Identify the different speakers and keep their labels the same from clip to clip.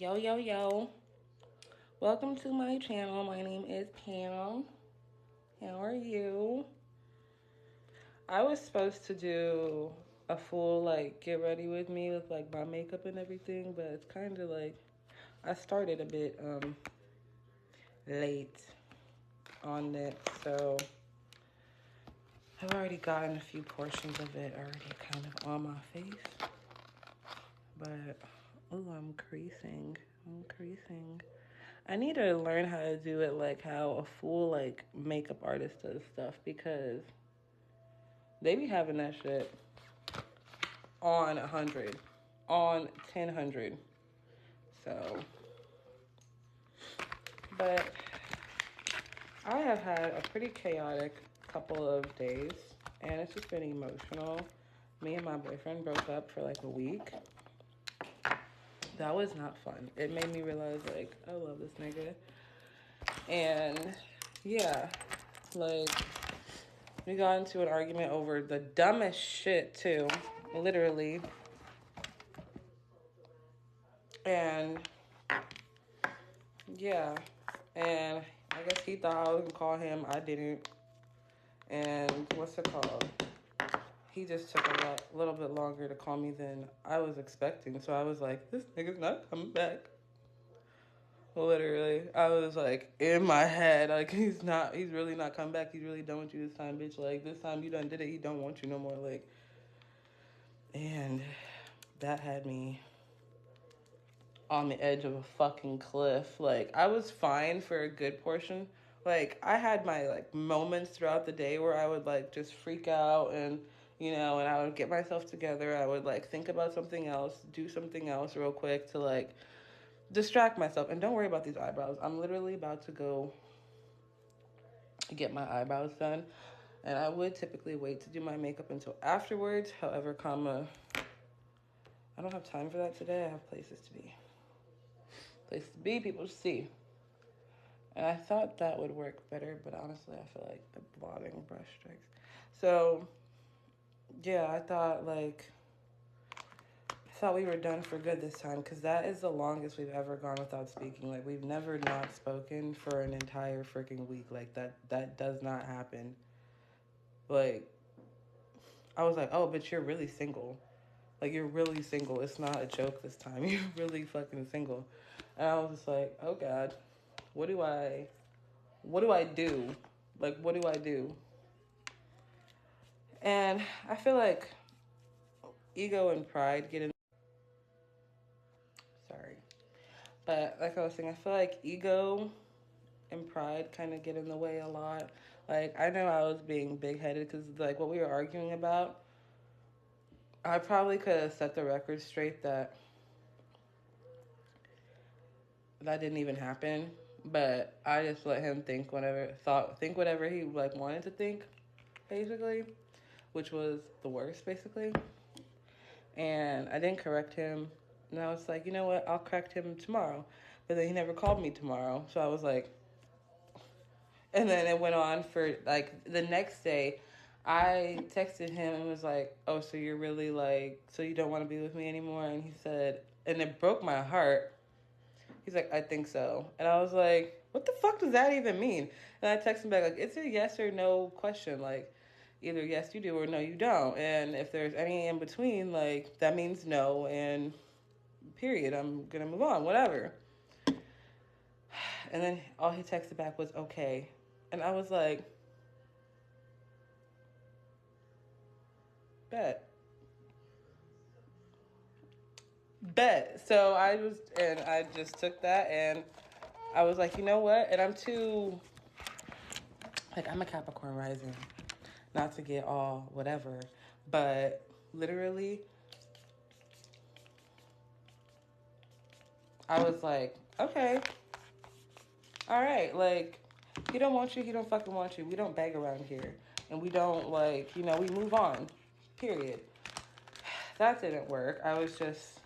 Speaker 1: Yo, yo, yo. Welcome to my channel. My name is Pam. How are you? I was supposed to do a full, get ready with me with, my makeup and everything, but it's kind of I started a bit, late on it, so I've already gotten a few portions of it already kind of on my face, but, oh, I'm creasing. I need to learn how to do it like how a full makeup artist does stuff, because they be having that shit on 100, on 1000. So, but I have had a pretty chaotic couple of days, and it's just been emotional. Me and my boyfriend broke up for like a week. That was not fun. It made me realize I love this nigga. And yeah, like we got into an argument over the dumbest shit too, literally. And yeah, and I guess he thought I was gonna call him. I didn't. And what's it called? He just took a little bit longer to call me than I was expecting. So I was like, this nigga's not coming back. Literally, I was like in my head, he's really not coming back. He's really done with you this time, bitch. Like this time you done did it. He don't want you no more. And that had me on the edge of a fucking cliff. I was fine for a good portion. I had my moments throughout the day where I would just freak out, and and I would get myself together. I would think about something else, do something else real quick to distract myself. And don't worry about these eyebrows. I'm literally about to go get my eyebrows done. And I would typically wait to do my makeup until afterwards. However, I don't have time for that today. I have places to be. Places to be, people to see. And I thought that would work better, but honestly, I feel like the blotting brush strikes. So, yeah, I thought we were done for good this time, because that is the longest we've ever gone without speaking. We've never not spoken for an entire freaking week. That does not happen. I was like, oh, but you're really single. You're really single. It's not a joke this time. You're really fucking single. And I was just like, oh God, what do I do? What do I do? And I feel like ego and pride get in. Sorry. But like I was saying, I feel like ego and pride kind of get in the way a lot. I know I was being big headed because what we were arguing about, I probably could have set the record straight that didn't even happen. But I just let him think whatever he wanted to think, basically, which was the worst, basically. And I didn't correct him. And I was like, you know what? I'll correct him tomorrow. But then he never called me tomorrow. So I was like, and then it went on for the next day. I texted him and was like, oh, so you're really so you don't want to be with me anymore? And he said, and it broke my heart. He's like, I think so. And I was like, what the fuck does that even mean? And I texted him back, it's a yes or no question. Either yes you do or no you don't. And if there's any in between, that means no, and period. I'm gonna move on, whatever. And then all he texted back was okay. And I was like, bet. So I just took that, and I was like, you know what? And I'm too, I'm a Capricorn rising, not to get all whatever, but literally, I was like, okay, all right, he don't want you, he don't fucking want you. We don't beg around here, and we don't we move on, period. That didn't work. I was just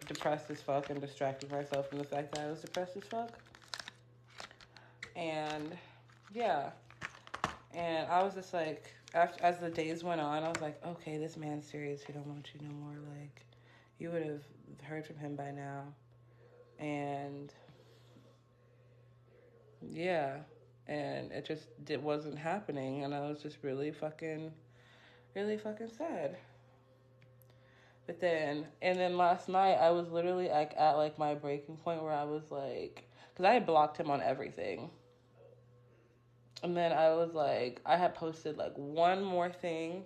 Speaker 1: depressed as fuck and distracting myself from the fact that I was depressed as fuck. And yeah, and I was just as the days went on, I was like, okay, this man's serious. He don't want you no more. You would have heard from him by now. And yeah, and it wasn't happening, and I was just really fucking sad. But then, and then last night, I was literally like at like my breaking point where I was like, because I had blocked him on everything. And then I was like, I had posted like one more thing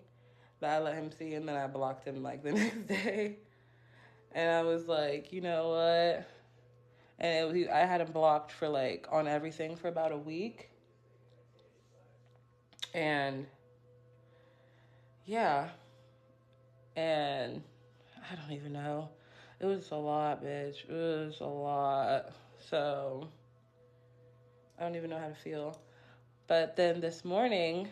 Speaker 1: that I let him see, and then I blocked him like the next day. And I was like, you know what? I had him blocked for like on everything for about a week. And yeah, and I don't even know. It was a lot, bitch. It was a lot. So I don't even know how to feel. But then this morning,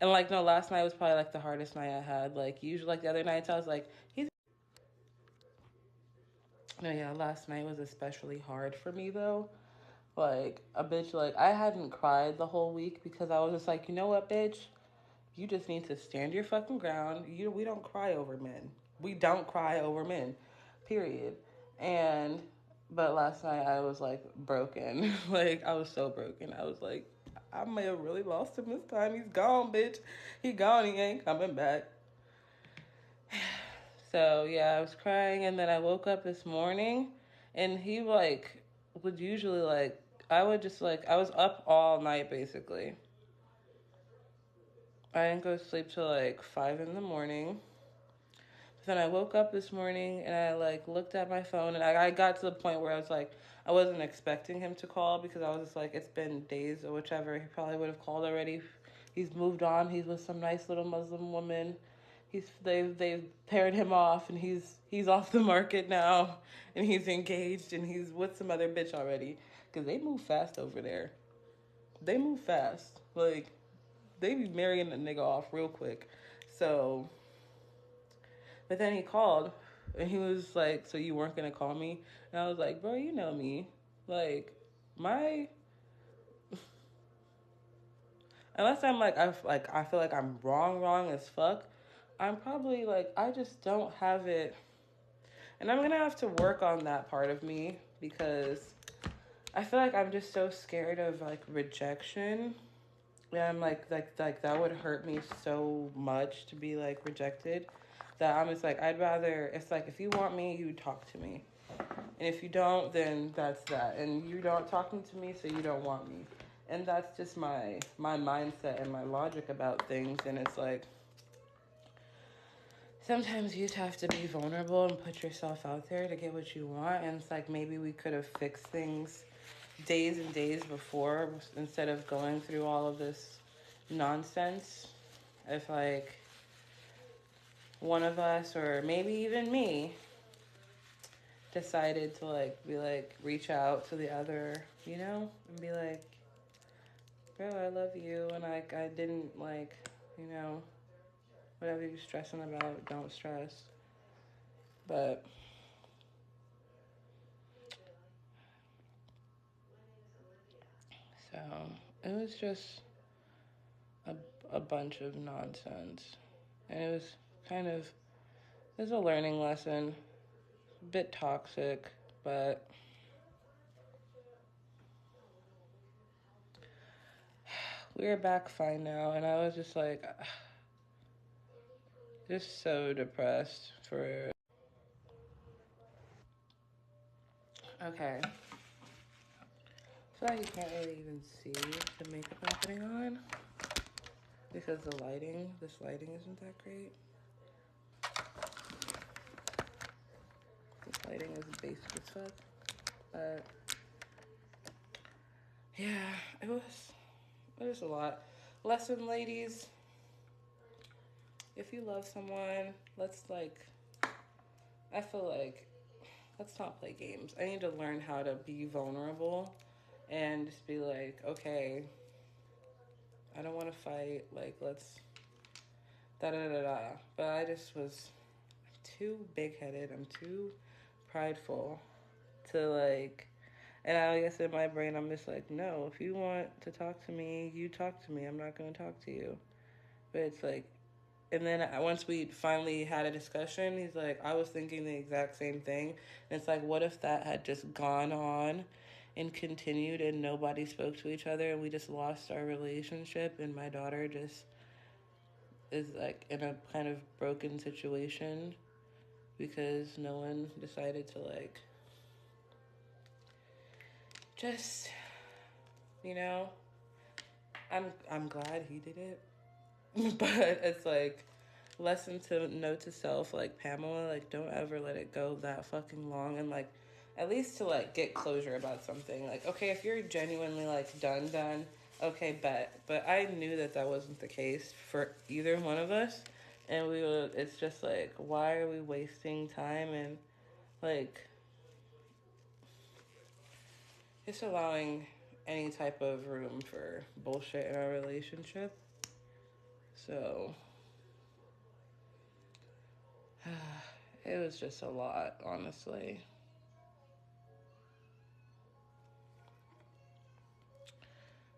Speaker 1: and like, no, last night was probably like the hardest night I had. Like, usually, like the other nights, I was like, he's. No, yeah, last night was especially hard for me though. Like, a bitch, like, I hadn't cried the whole week because I was just like, you know what, bitch? You just need to stand your fucking ground. We don't cry over men. We don't cry over men, period. And, but last night I was like broken. Like, I was so broken. I was like, I may have really lost him this time. He's gone, bitch. He gone. He ain't coming back. So yeah, I was crying, and then I woke up this morning, and he like would usually like I would just like I was up all night basically. I didn't go to sleep till like 5 in the morning. Then I woke up this morning and I like looked at my phone, and I got to the point where I was like, I wasn't expecting him to call because I was just like, it's been days or whichever. He probably would have called already. He's moved on. He's with some nice little Muslim woman. They've paired him off, and he's off the market now, and he's engaged, and he's with some other bitch already. Cause they move fast over there. They move fast. Like, they be marrying a nigga off real quick. So, but then he called, and he was like, "So you weren't gonna call me?" And I was like, "Bro, you know me. Like, my unless I'm like I feel like I'm wrong as fuck. I'm probably like I just don't have it, and I'm gonna have to work on that part of me because I feel like I'm just so scared of like rejection. Yeah, I'm like that would hurt me so much to be like rejected that I'm just like I'd rather it's like if you want me, you talk to me. And if you don't, then that's that. And you don't talking to me, so you don't want me. And that's just my mindset and my logic about things. And it's like sometimes you just have to be vulnerable and put yourself out there to get what you want. And it's like maybe we could have fixed things days and days before instead of going through all of this nonsense. If like one of us or maybe even me decided to like be like reach out to the other, you know, and be like, bro, I love you, and like I didn't like, you know, whatever you're stressing about, don't stress. But so it was just a, a bunch of nonsense, and it was kind of it was a learning lesson, a bit toxic, but we're back fine now, and I was just like just so depressed for okay. I feel like you can't really even see the makeup I'm putting on because this lighting isn't that great. This lighting is basic as fuck. But yeah, it was a lot. Lesson, ladies, if you love someone, let's like, I feel like, let's not play games. I need to learn how to be vulnerable and just be like, okay, I don't want to fight. Like, let's da da da da. But I just was too big headed. I'm too prideful to like. And I guess in my brain, I'm just like, no, if you want to talk to me, you talk to me. I'm not going to talk to you. But it's like, And then once we finally had a discussion, he's like, I was thinking the exact same thing. And it's like, what if that had just gone on and continued and nobody spoke to each other and we just lost our relationship and my daughter just is like in a kind of broken situation because no one decided to like just, you know, I'm glad he did it. But it's like lesson to note to self, like Pamela, like don't ever let it go that fucking long, and like at least to like get closure about something. Like okay, if you're genuinely like done, okay, bet. But I knew that that wasn't the case for either one of us, and we would. It's just like why are we wasting time and like just allowing any type of room for bullshit in our relationship. So it was just a lot, honestly.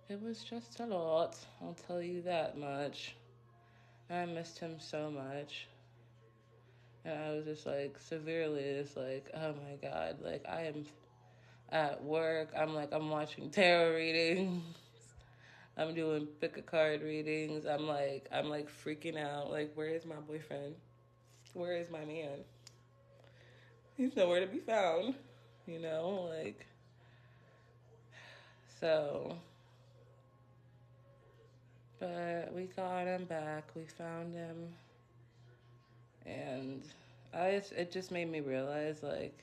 Speaker 1: It was just a lot, I'll tell you that much. I missed him so much. And I was just like, severely just like, oh my God. Like, I am at work. I'm watching tarot readings. I'm doing pick a card readings. I'm like freaking out. Like, where is my boyfriend? Where is my man? He's nowhere to be found. You know, like, so. But we got him back. We found him. And it just made me realize, like,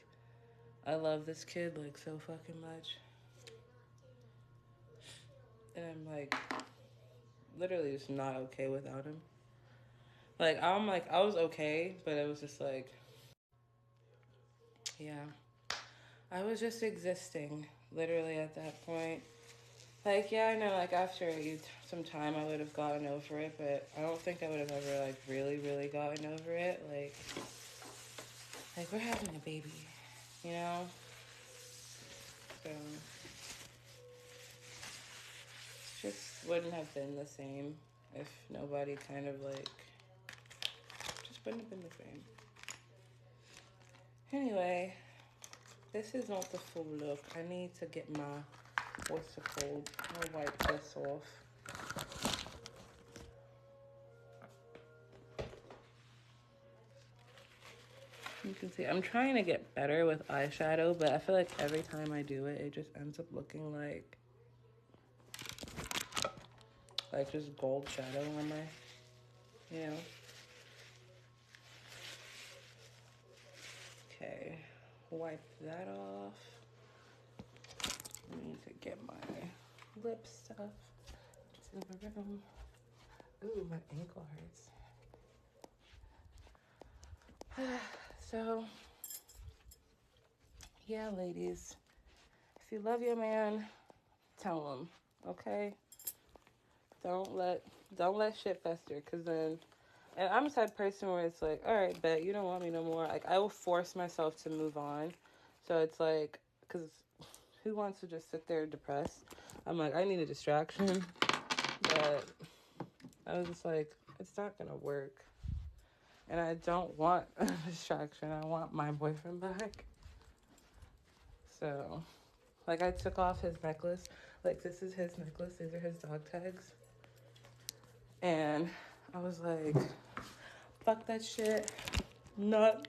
Speaker 1: I love this kid, like, so fucking much. And I'm, like, literally just not okay without him. Like, I was okay, but it was just, like, yeah. I was just existing, literally, at that point. Like, yeah, I know, like, after some time, I would have gotten over it, but I don't think I would have ever, like, really, really gotten over it. Like, we're having a baby, you know? So, just wouldn't have been the same if nobody kind of, like, just wouldn't have been the same. Anyway, this is not the full look. I need to get my, what's it called? I'll wipe this off. You can see I'm trying to get better with eyeshadow, but I feel like every time I do it, it just ends up looking like just gold shadow on my, you know. Okay, wipe that off. I need to get my lip stuff to the room. Ooh, my ankle hurts. So, yeah, ladies, if you love your man, tell him, okay? Don't let shit fester, cause then, and I'm the type of person where it's like, all right, bet you don't want me no more. Like I will force myself to move on. So it's like, cause who wants to just sit there depressed? I'm like, I need a distraction, but I was just like, it's not gonna work. And I don't want a distraction. I want my boyfriend back. So, like, I took off his necklace. Like, this is his necklace. These are his dog tags. And I was like, fuck that shit. Not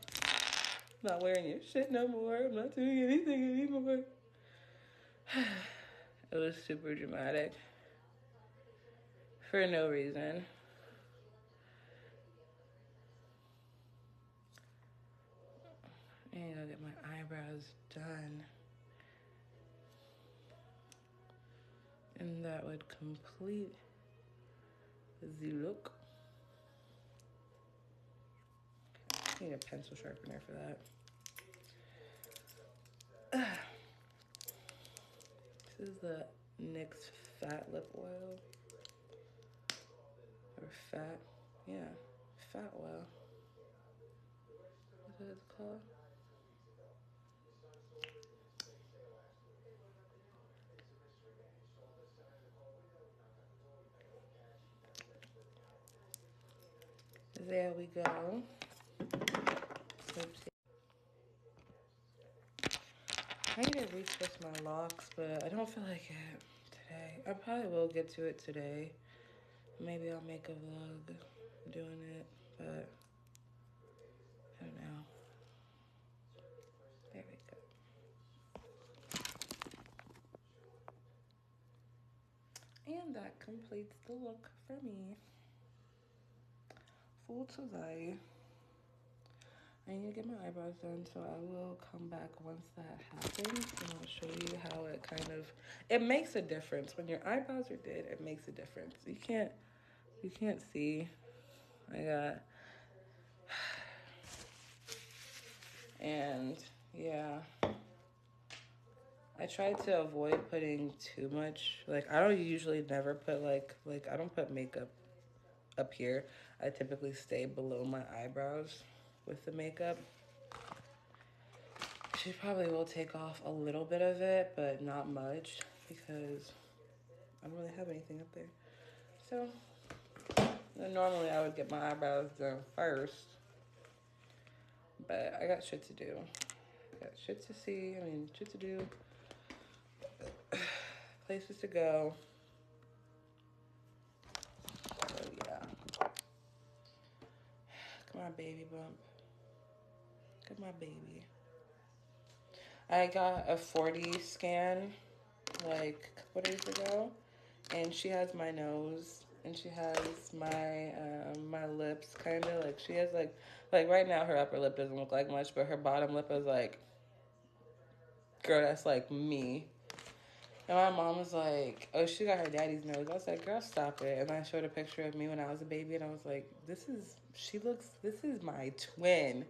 Speaker 1: wearing your shit no more. I'm not doing anything anymore. It was super dramatic. For no reason. I need to get my eyebrows done. And that would complete the look. I need a pencil sharpener for that. This is the NYX Fat Lip Oil. Or Fat, yeah, Fat Oil. That's what it's called. There we go. Oopsie. I need to retwist my locks, but I don't feel like it today. I probably will get to it today. Maybe I'll make a vlog doing it, but I don't know. There we go. And that completes the look for me. For today. I need to get my eyebrows done, so I will come back once that happens, and I'll show you how it kind of, it makes a difference. When your eyebrows are did, it makes a difference. You can't see. I got, and yeah, I try to avoid putting too much, like, I don't usually never put, like, I don't put makeup up here. I typically stay below my eyebrows with the makeup. She probably will take off a little bit of it, but not much, because I don't really have anything up there. So, normally I would get my eyebrows done first, but I got shit to do. I got shit to see, shit to do, places to go. So, yeah. Come on, baby bump. Come on, baby. I got a 4D scan, like, a couple days ago, and she has my nose, and she has my my lips, kind of, like, she has, like right now her upper lip doesn't look like much, but her bottom lip is like, girl, that's like me. And my mom was like, oh, she got her daddy's nose. I was like, girl, stop it. And I showed a picture of me when I was a baby, and I was like, this is my twin.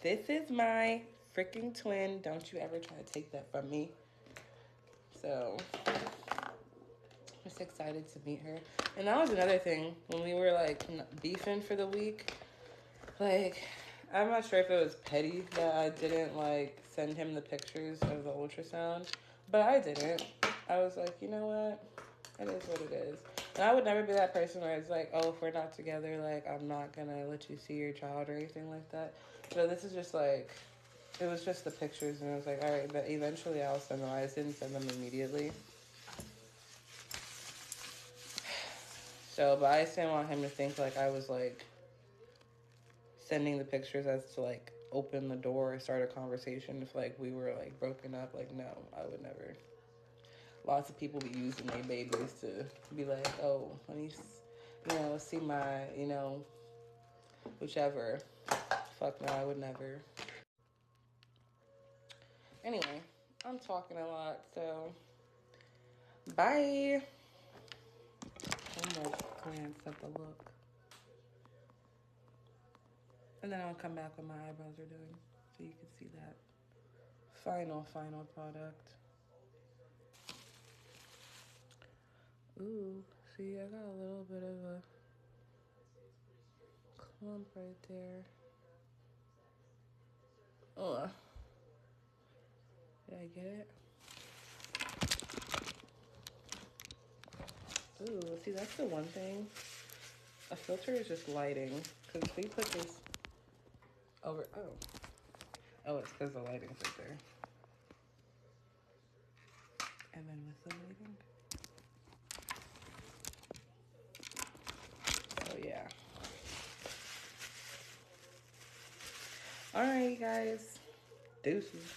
Speaker 1: This is my freaking twin. Don't you ever try to take that from me. So, I'm just excited to meet her. And that was another thing. When we were, like, beefing for the week, like, I'm not sure if it was petty that I didn't, like, send him the pictures of the ultrasound. But I didn't. I was like, you know what? It is what it is. And I would never be that person where it's like, oh, if we're not together, like, I'm not going to let you see your child or anything like that. But this is just, like, it was just the pictures, and I was like, all right, but eventually I'll send them. I just didn't send them immediately. So, but I just didn't want him to think, like, I was, like, sending the pictures as to, like, open the door or start a conversation if, like, we were, like, broken up. Like, no, I would never. Lots of people be using their babies to be like, oh, let me, see my, whichever. Fuck no, I would never. Anyway, I'm talking a lot, so bye. One more glance at the look. And then I'll come back when my eyebrows are done, so you can see that final product. Ooh, see, I got a little bit of a clump right there. Ugh. Did I get it? Ooh, see, that's the one thing. A filter is just lighting, because we put this over, oh, it's because the lighting's right there. And then with the lighting. So, yeah. All right, guys. Deuces.